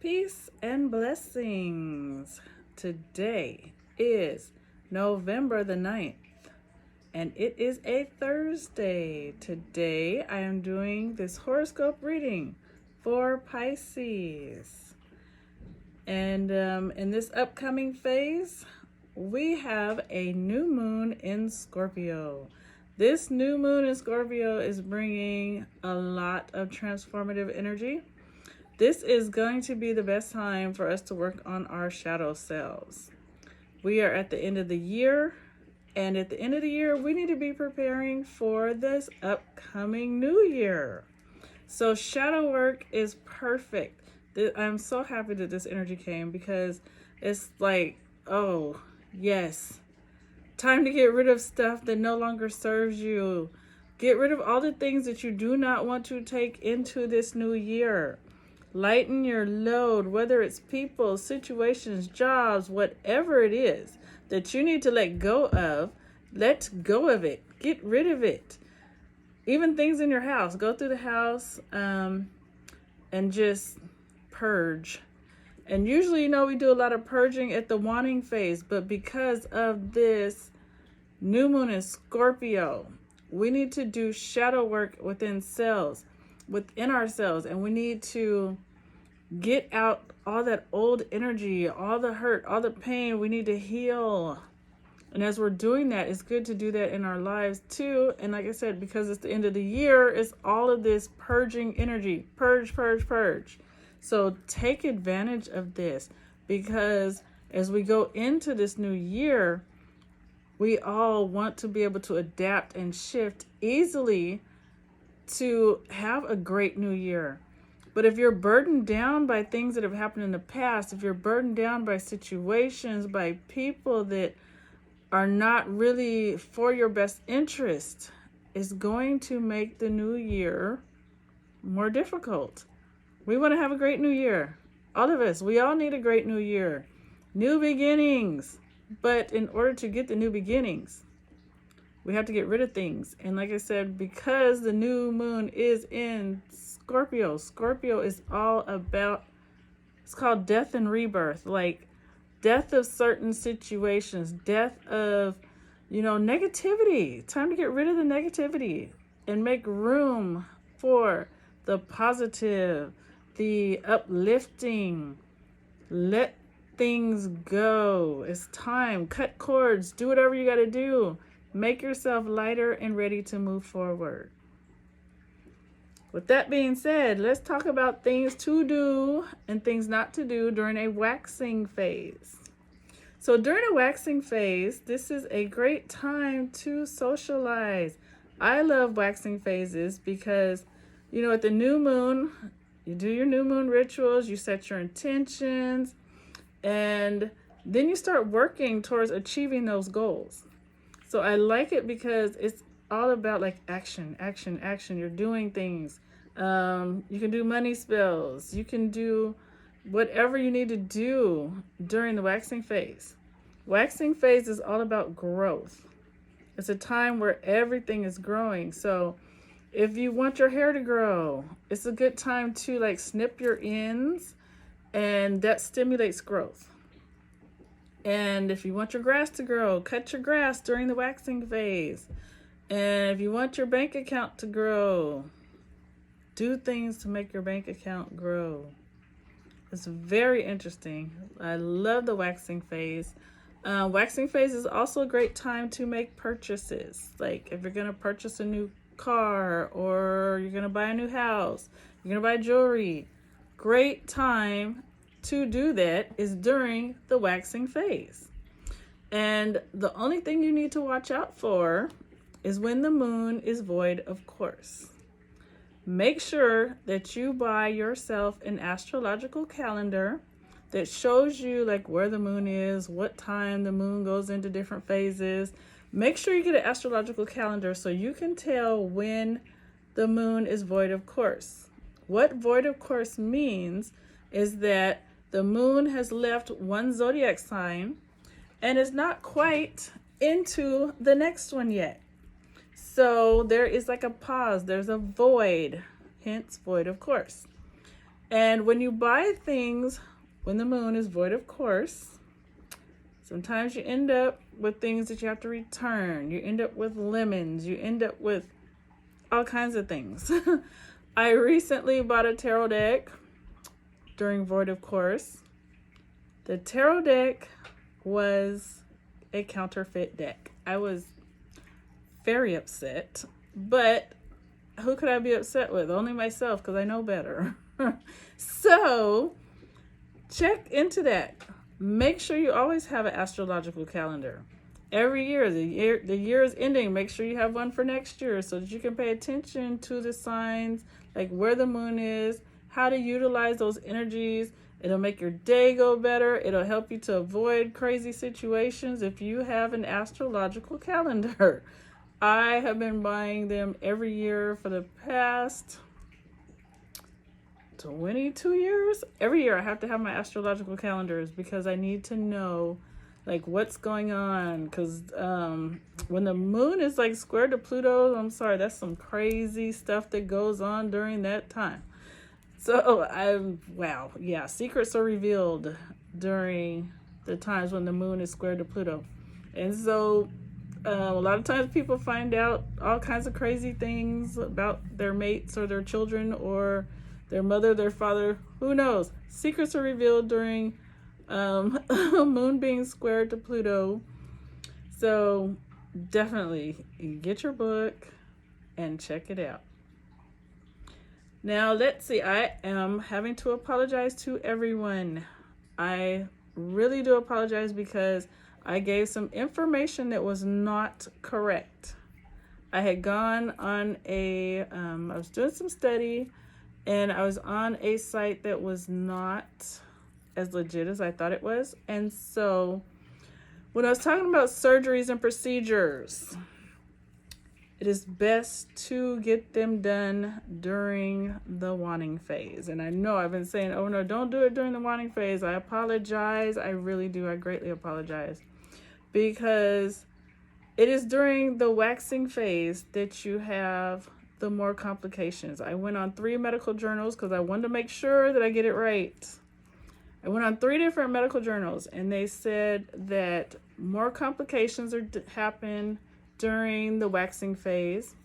Peace and blessings. Today is November the 9th, and it is a Thursday. Today I am doing this horoscope reading for Pisces. And in this upcoming phase, we have a new moon in Scorpio. This new moon in Scorpio is bringing a lot of transformative energy. This is going to be the best time for us to work on our shadow selves. We are at the end of the year, and at the end of the year, we need to be preparing for this upcoming new year. So shadow work is perfect. I'm so happy that this energy came because it's like, oh, yes, time to get rid of stuff that no longer serves you. Get rid of all the things that you do not want to take into this new year. Lighten your load, whether it's people, situations, jobs, whatever it is that you need to let go of. Let go of it. Get rid of it. Even things in your house. Go through the house and just purge. And usually, we do a lot of purging at the wanting phase, but because of this new moon in Scorpio, we need to do shadow work within ourselves, and we need to get out all that old energy, all the hurt, all the pain. We need to heal. And as we're doing that, it's good to do that in our lives too. And like I said, because it's the end of the year, it's all of this purging energy. Purge, purge, purge. So take advantage of this, because as we go into this new year, we all want to be able to adapt and shift easily to have a great new year. But if you're burdened down by things that have happened in the past, if you're burdened down by situations, by people that are not really for your best interest, it's going to make the new year more difficult. We want to have a great new year. All of us, we all need a great new year. New beginnings. But in order to get the new beginnings, we have to get rid of things. And like I said, because the new moon is in Scorpio is all about, it's called death and rebirth, like death of certain situations, death of, negativity. Time to get rid of the negativity and make room for the positive, the uplifting. Let things go. It's time. Cut cords. Do whatever you got to do. Make yourself lighter and ready to move forward. With that being said, let's talk about things to do and things not to do during a waxing phase. So during a waxing phase, this is a great time to socialize. I love waxing phases because, at the new moon, you do your new moon rituals, you set your intentions, and then you start working towards achieving those goals. So I like it because it's all about like action. You're doing things. You can do money spells. You can do whatever you need to do during the waxing phase. Waxing phase is all about growth. It's a time where everything is growing. So if you want your hair to grow, it's a good time to snip your ends, and that stimulates growth. And if you want your grass to grow, cut your grass during the waxing phase. And if you want your bank account to grow, do things to make your bank account grow. It's very interesting. I love the waxing phase. Waxing phase is also a great time to make purchases. Like if you're going to purchase a new car, or you're going to buy a new house, you're going to buy jewelry. Great time to do that is during the waxing phase. And the only thing you need to watch out for is when the moon is void, of course. Make sure that you buy yourself an astrological calendar that shows you where the moon is, what time the moon goes into different phases. Make sure you get an astrological calendar so you can tell when the moon is void of course. What void of course means is that the moon has left one zodiac sign and is not quite into the next one yet. So there is a pause. There's a void, hence void of course. And when you buy things when the moon is void of course, sometimes you end up with things that you have to return. You end up with lemons. You end up with all kinds of things. I recently bought a tarot deck during void of course. The tarot deck was a counterfeit deck. I was very upset, but who could I be upset with? Only myself, because I know better. So check into that. Make sure you always have an astrological calendar. Every year, the year is ending. Make sure you have one for next year so that you can pay attention to the signs, like where the moon is, how to utilize those energies. It'll make your day go better. It'll help you to avoid crazy situations if you have an astrological calendar. I have been buying them every year for the past 22 years. Every year I have to have my astrological calendars because I need to know like what's going on, because when the moon is like square to Pluto, I'm sorry, that's some crazy stuff that goes on during that time. So secrets are revealed during the times when the moon is square to Pluto. And so a lot of times people find out all kinds of crazy things about their mates or their children or their mother, their father, who knows. Secrets are revealed during moon being square to Pluto. So definitely get your book and check it out. Now let's see, I am having to apologize to everyone. I really do apologize because I gave some information that was not correct. I had gone on I was doing some study, and I was on a site that was not as legit as I thought it was. And so when I was talking about surgeries and procedures, it is best to get them done during the wanting phase. And I know I've been saying, oh no, don't do it during the wanting phase. I apologize. I really do. I greatly apologize. Because it is during the waxing phase that you have the more complications. I went on 3 medical journals because I wanted to make sure that I get it right. I went on 3 different medical journals, and they said that more complications happen during the waxing phase.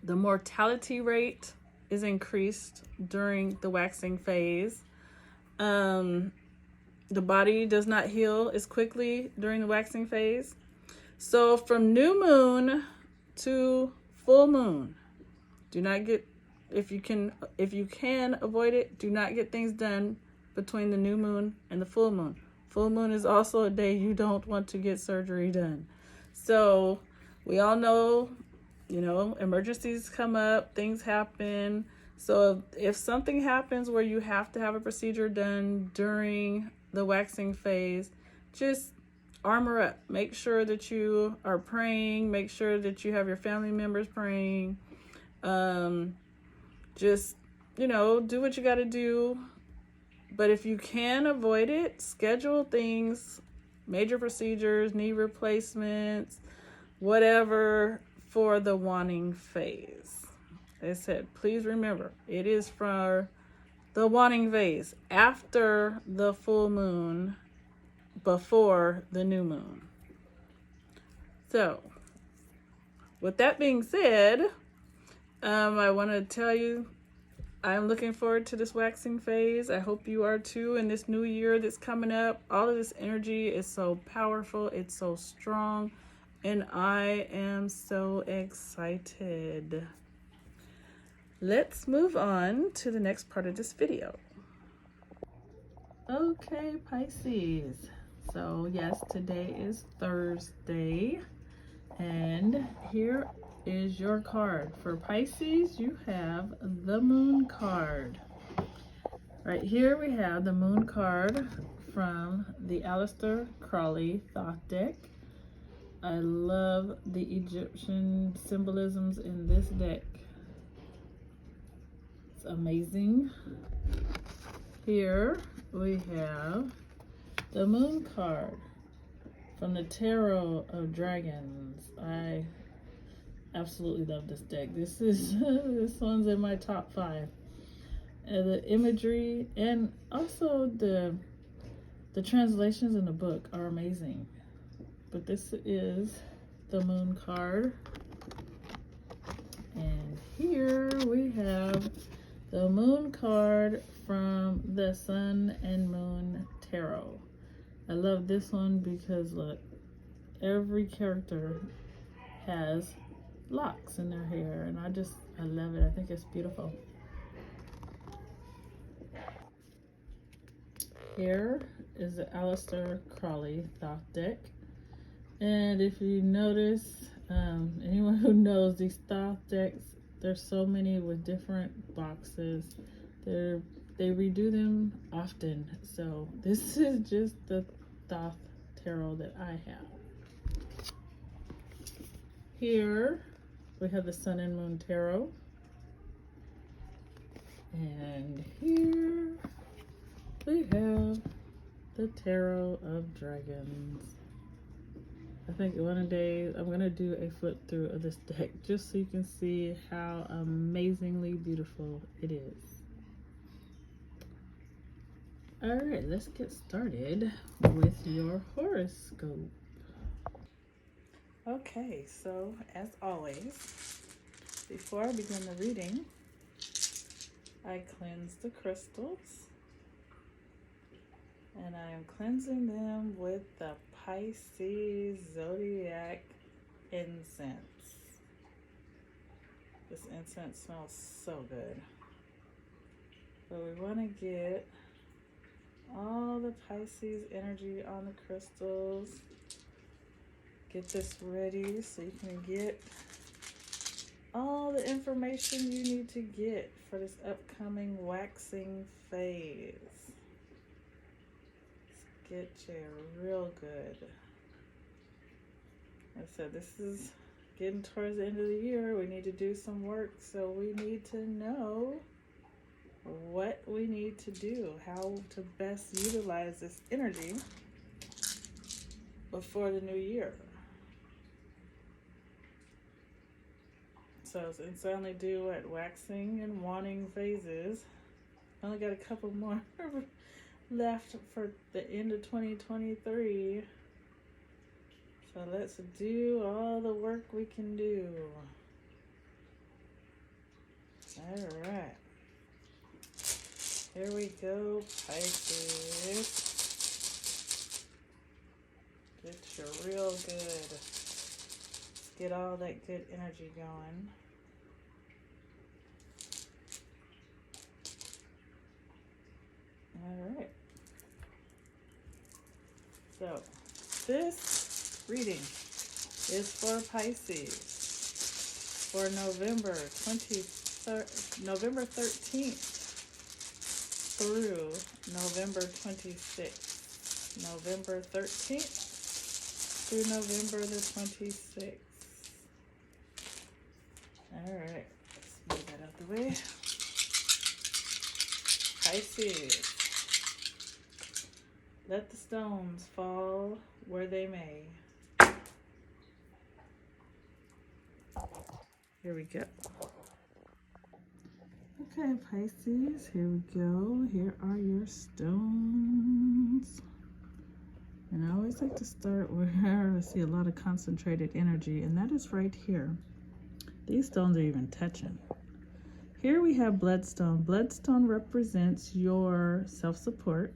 The mortality rate is increased during the waxing phase. The body does not heal as quickly during the waxing phase. So from new moon to full moon, do not get, if you can avoid it, do not get things done between the new moon and the full moon. Full moon is also a day you don't want to get surgery done. So we all know, emergencies come up, things happen. So if something happens where you have to have a procedure done during the waxing phase, just armor up. Make sure that you are praying. Make sure that you have your family members praying. Just, do what you got to do. But if you can avoid it, schedule things, major procedures, knee replacements, whatever, for the wanting phase. As I said, please remember, it is for the wanting phase after the full moon, before the new moon. So, with that being said, I want to tell you, I'm looking forward to this waxing phase. I hope you are too, in this new year that's coming up. All of this energy is so powerful. It's so strong. And I am so excited. Let's move on to the next part of this video. Okay, Pisces. So yes, today is Thursday. And here is your card. For Pisces, you have the Moon card. Right here we have the Moon card from the Aleister Crowley Thoth deck. I love the Egyptian symbolisms in this deck. It's amazing. Here we have the Moon card from the Tarot of Dragons. I absolutely love this deck. This one's in my top 5. The imagery and also the translations in the book are amazing. But this is the moon card. And here we have the moon card from the Sun and Moon Tarot. I love this one because look, every character has locks in their hair, and I love it. I think it's beautiful. Here is the Aleister Crowley Thoth deck. And if you notice, anyone who knows these Thoth decks, there's so many with different boxes. They redo them often. So this is just the Thoth tarot that I have. Here we have the Sun and Moon Tarot. And here we have the Tarot of Dragons. I think one day I'm going to do a flip through of this deck just so you can see how amazingly beautiful it is. Alright, let's get started with your horoscope. Okay, so as always, before I begin the reading, I cleanse the crystals. And I am cleansing them with the Pisces Zodiac incense. This incense smells so good. But we want to get all the Pisces energy on the crystals. Get this ready so you can get all the information you need to get for this upcoming waxing phase. Get you real good. Like I said, this is getting towards the end of the year. We need to do some work, so we need to know what we need to do, how to best utilize this energy before the new year. So since I only do what, waxing and wanting phases, I only got a couple more left for the end of 2023. So let's do all the work we can do. All right. Here we go, Pisces. Get you real good. Let's get all that good energy going. All right. So this reading is for Pisces for November 13th through November 26th. November 13th through November the 26th. All right, let's move that out the way. Pisces. Let the stones fall where they may. Here we go. Okay, Pisces, here we go. Here are your stones. And I always like to start where I see a lot of concentrated energy, and that is right here. These stones are even touching. Here we have bloodstone. Bloodstone represents your self-support.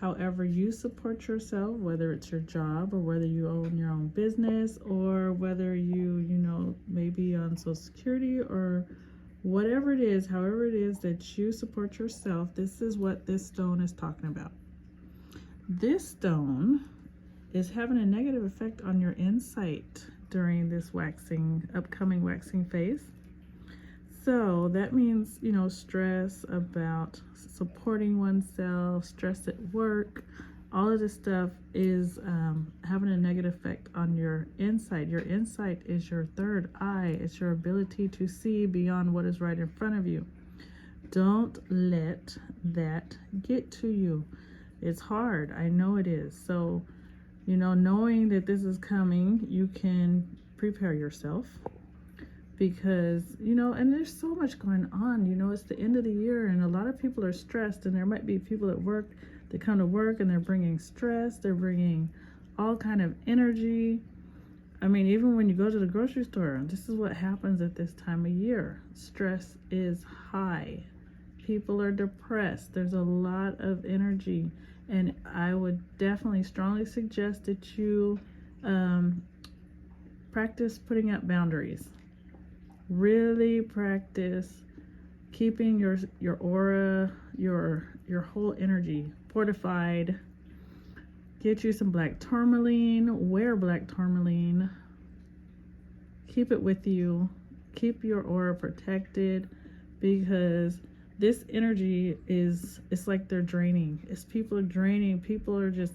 However you support yourself, whether it's your job or whether you own your own business or whether you maybe on Social Security or whatever it is, however it is that you support yourself, this is what this stone is talking about. This stone is having a negative effect on your insight during this upcoming waxing phase. So that means, stress about supporting oneself, stress at work, all of this stuff is having a negative effect on your insight. Your insight is your third eye. It's your ability to see beyond what is right in front of you. Don't let that get to you. It's hard. I know it is. So, knowing that this is coming, you can prepare yourself. because, you know, and there's so much going on, you know, it's the end of the year and a lot of people are stressed, and there might be people at work that come to work and they're bringing stress, they're bringing all kind of energy. I mean, even when you go to the grocery store, this is what happens at this time of year. Stress is high. People are depressed. There's a lot of energy. And I would definitely strongly suggest that you practice putting up boundaries. Really practice keeping your aura, your whole energy fortified. Get you some black tourmaline. Wear black tourmaline. Keep it with you. Keep your aura protected, because this energy it's like they're draining. It's people are draining. People are just,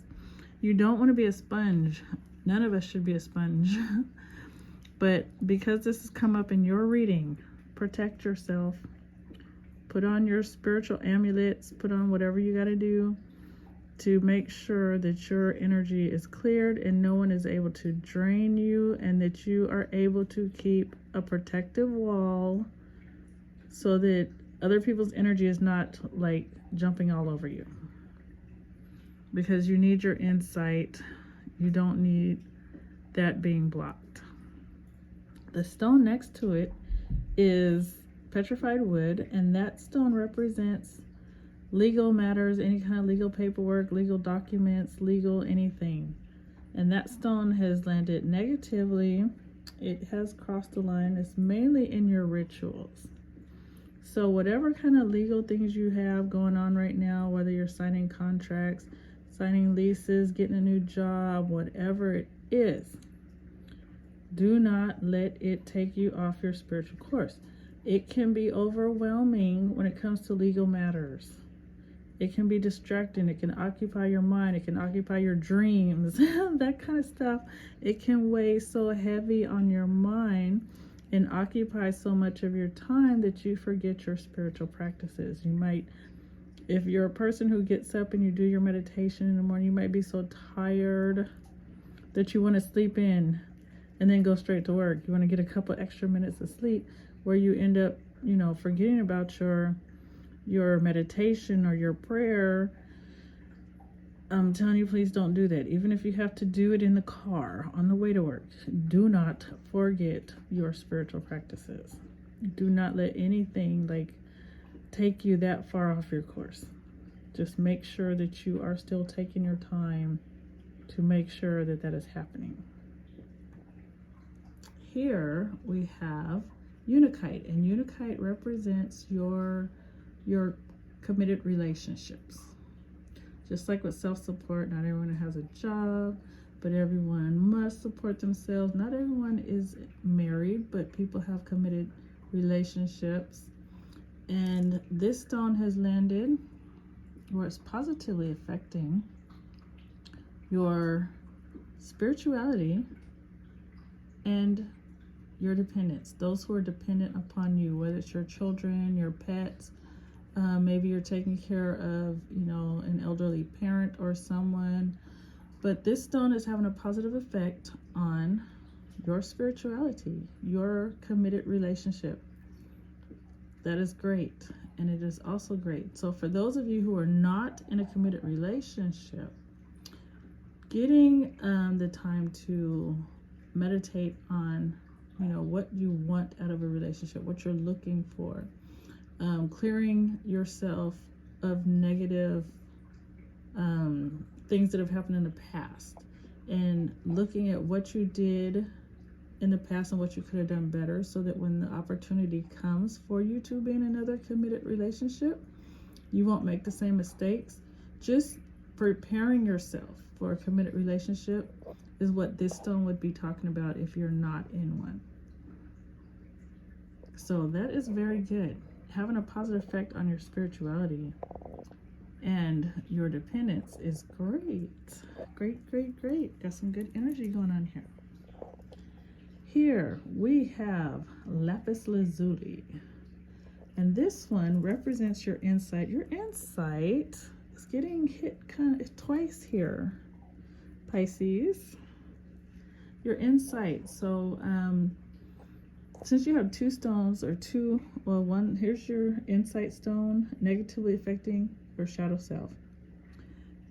you don't want to be a sponge. None of us should be a sponge. But because this has come up in your reading, protect yourself. Put on your spiritual amulets. Put on whatever you got to do to make sure that your energy is cleared and no one is able to drain you, and that you are able to keep a protective wall so that other people's energy is not like jumping all over you, because you need your insight. You don't need that being blocked. The stone next to it is petrified wood, and that stone represents legal matters, any kind of legal paperwork, legal documents, legal anything. And that stone has landed negatively. It has crossed the line. It's mainly in your rituals. So whatever kind of legal things you have going on right now, whether you're signing contracts, signing leases, getting a new job, whatever it is, do not let it take you off your spiritual course. It can be overwhelming when it comes to legal matters. It can be distracting. It can occupy your mind. It can occupy your dreams, that kind of stuff. It can weigh so heavy on your mind and occupy so much of your time that you forget your spiritual practices. You might, if you're a person who gets up and you do your meditation in the morning, you might be so tired that you want to sleep in and then go straight to work. You want to get a couple extra minutes of sleep, where you end up, you know, forgetting about your meditation or your prayer. I'm telling you, please don't do that. Even if you have to do it in the car on the way to work, do not forget your spiritual practices. Do not let anything like take you that far off your course. Just make sure that you are still taking your time to make sure that that is happening. Here we have Unakite, and Unakite represents your committed relationships. Just like with self-support, not everyone has a job, but everyone must support themselves. Not everyone is married, but people have committed relationships. And this stone has landed where it's positively affecting your spirituality and your dependents, those who are dependent upon you, whether it's your children, your pets, maybe you're taking care of, you know, an elderly parent or someone. But this stone is having a positive effect on your spirituality, your committed relationship. That is great. And it is also great. So for those of you who are not in a committed relationship, getting the time to meditate on, you know, what you want out of a relationship, what you're looking for, clearing yourself of negative things that have happened in the past, and looking at what you did in the past and what you could have done better, so that when the opportunity comes for you to be in another committed relationship, you won't make the same mistakes. Just preparing yourself for a committed relationship is what this stone would be talking about if you're not in one. So that is very good. Having a positive effect on your spirituality and your dependence is great. Great, great, great. Got some good energy going on here. Here we have lapis lazuli. And this one represents your insight. Your insight is getting hit kind of twice here, Pisces. Your insight. So since you have two stones or two, well, one, here's your insight stone, negatively affecting your shadow self.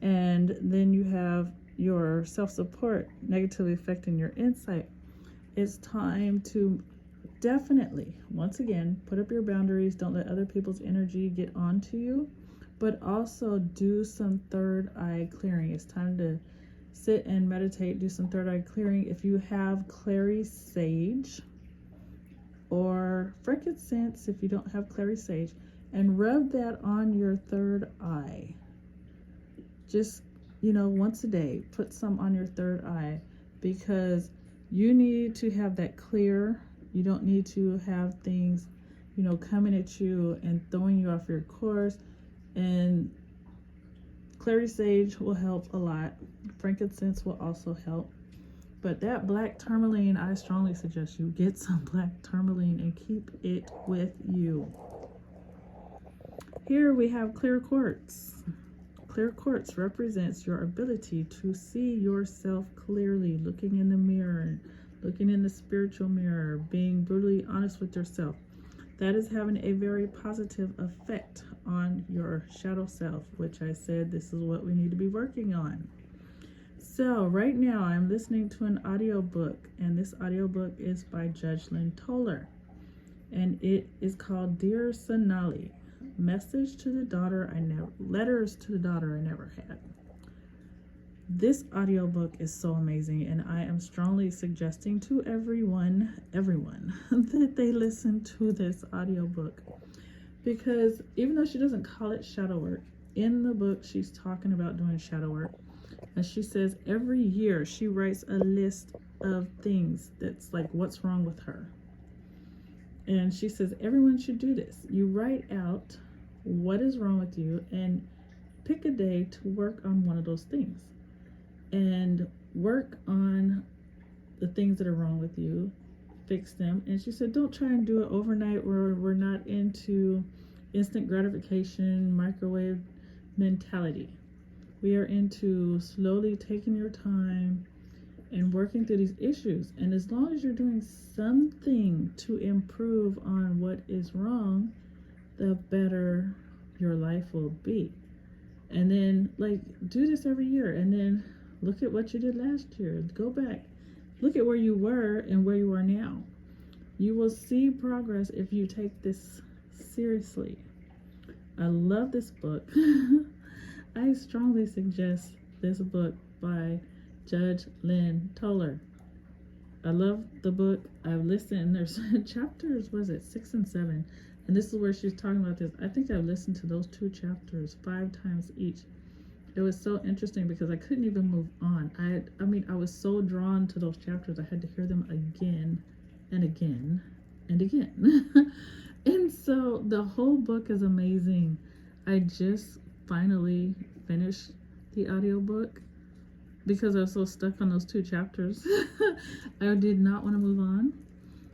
And then you have your self-support, negatively affecting your insight. It's time to definitely, once again, put up your boundaries. Don't let other people's energy get onto you, but also do some third eye clearing. It's time to sit and meditate, do some third eye clearing. If you have clary sage or frankincense, if you don't have clary sage, and rub that on your third eye. Just, once a day, put some on your third eye, because you need to have that clear. You don't need to have things, coming at you and throwing you off your course. And clary sage will help a lot. Frankincense will also help. But that black tourmaline, I strongly suggest you get some black tourmaline and keep it with you. Here we have clear quartz. Clear quartz represents your ability to see yourself clearly, looking in the mirror, looking in the spiritual mirror, being brutally honest with yourself. That is having a very positive effect on your shadow self, which I said this is what we need to be working on. So right now I'm listening to an audiobook, and this audiobook is by Judge Lynn Toller, and it is called Dear Sonali, Message to the Daughter I Never, Letters to the Daughter I Never Had. This audiobook is so amazing, and I am strongly suggesting to everyone that they listen to this audiobook, because even though she doesn't call it shadow work, in the book she's talking about doing shadow work, and she says every year she writes a list of things that's like what's wrong with her. And she says everyone should do this. You write out what is wrong with you and pick a day to work on one of those things. And work on the things that are wrong with you, fix them. And she said, don't try and do it overnight. We're not into instant gratification, microwave mentality. We are into slowly taking your time and working through these issues. And as long as you're doing something to improve on what is wrong, the better your life will be. And then do this every year, and then look at what you did last year. Go back, look at where you were and where you are now. You will see progress if you take this seriously. I love this book. I strongly suggest this book by Judge Lynn Toller. I love the book. I've listened, and there's chapters, was it 6 and 7? And this is where she's talking about this. I think I've listened to those 2 chapters 5 times each. It was so interesting because I couldn't even move on. I was so drawn to those chapters. I had to hear them again and again and again. And so the whole book is amazing. I just finally finished the audiobook because I was so stuck on those 2 chapters. I did not want to move on,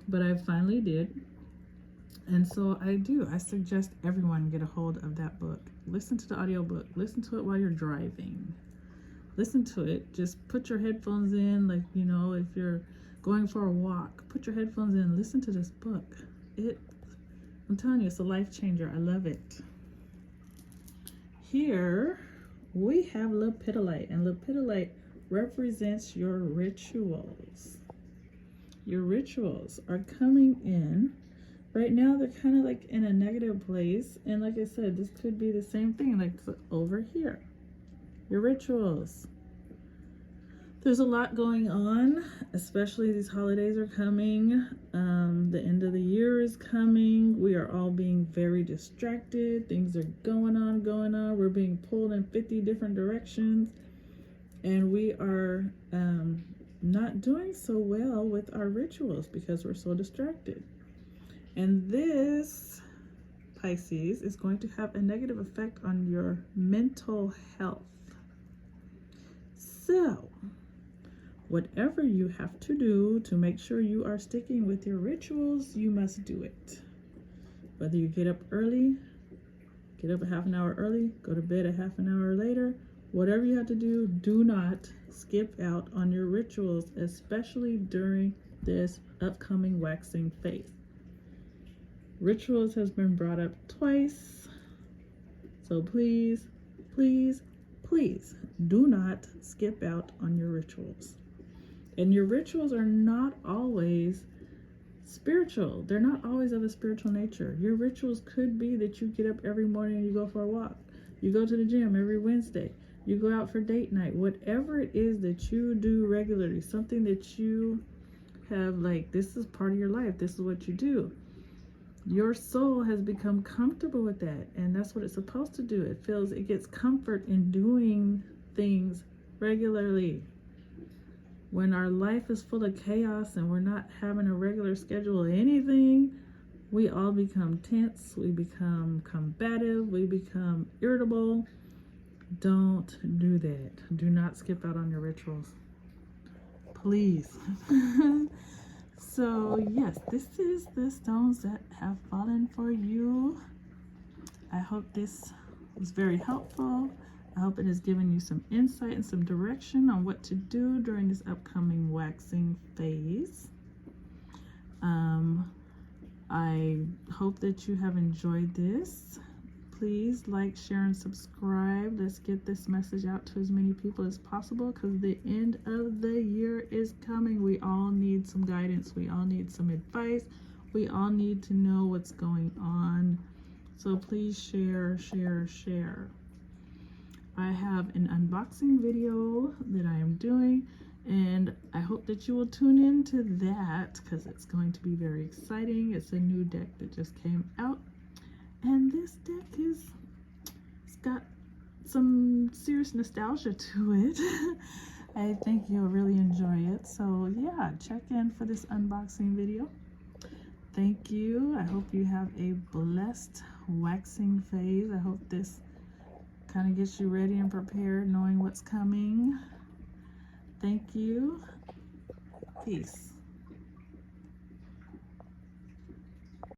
but I finally did. And so I suggest everyone get a hold of that book. Listen to the audiobook. Listen to it while you're driving. Listen to it. Just put your headphones in, if you're going for a walk, put your headphones in, listen to this book. I'm telling you, it's a life changer. I love it. Here we have lepidolite, and lepidolite represents your rituals. Your rituals are coming in. Right now, they're kind of in a negative place. And like I said, this could be the same thing, over here. Your rituals. There's a lot going on, especially these holidays are coming. The end of the year is coming. We are all being very distracted. Things are going on. We're being pulled in 50 different directions. And we are not doing so well with our rituals because we're so distracted. And this, Pisces, is going to have a negative effect on your mental health. So, whatever you have to do to make sure you are sticking with your rituals, you must do it. Whether you get up early, get up a half an hour early, go to bed a half an hour later, whatever you have to do, do not skip out on your rituals, especially during this upcoming waxing phase. Rituals has been brought up twice, so please, please, please do not skip out on your rituals. And your rituals are not always spiritual. They're not always of a spiritual nature. Your rituals could be that you get up every morning and you go for a walk. You go to the gym every Wednesday. You go out for date night. Whatever it is that you do regularly, something that you have, like, this is part of your life. This is what you do. Your soul has become comfortable with that, and that's what it's supposed to do. It gets comfort in doing things regularly. When our life is full of chaos and we're not having a regular schedule of anything, we all become tense, we become combative, we become irritable. Don't do that. Do not skip out on your rituals, please. So yes, this is the stones that have fallen for you. I hope this was very helpful. I hope it has given you some insight and some direction on what to do during this upcoming waxing phase. I hope that you have enjoyed this. Please like, share, and subscribe. Let's get this message out to as many people as possible, because the end of the year is coming. We all need some guidance. We all need some advice. We all need to know what's going on. So please share, share, share. I have an unboxing video that I am doing, and I hope that you will tune in to that, because it's going to be very exciting. It's a new deck that just came out. And this deck it's got some serious nostalgia to it. I think you'll really enjoy it. So yeah, check in for this unboxing video. Thank you. I hope you have a blessed waxing phase. I hope this kind of gets you ready and prepared, knowing what's coming. Thank you. Peace.